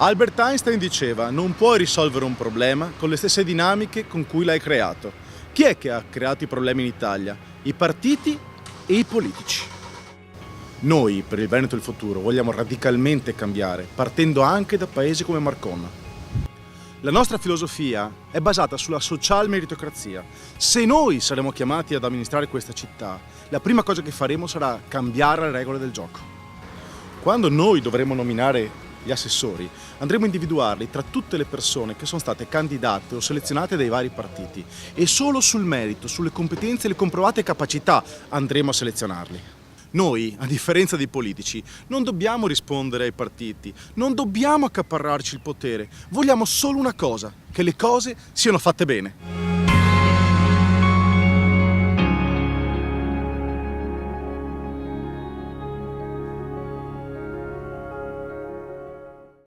Albert Einstein diceva: non puoi risolvere un problema con le stesse dinamiche con cui l'hai creato. Chi è che ha creato i problemi in Italia? I partiti e i politici. Noi, per il Veneto del futuro, vogliamo radicalmente cambiare, partendo anche da paesi come Marconna. La nostra filosofia è basata sulla social meritocrazia. Se noi saremo chiamati ad amministrare questa città, la prima cosa che faremo sarà cambiare le regole del gioco. Quando noi dovremo nominare gli assessori, andremo a individuarli tra tutte le persone che sono state candidate o selezionate dai vari partiti e solo sul merito, sulle competenze e le comprovate capacità andremo a selezionarli. Noi, a differenza dei politici, non dobbiamo rispondere ai partiti, non dobbiamo accaparrarci il potere, vogliamo solo una cosa, che le cose siano fatte bene.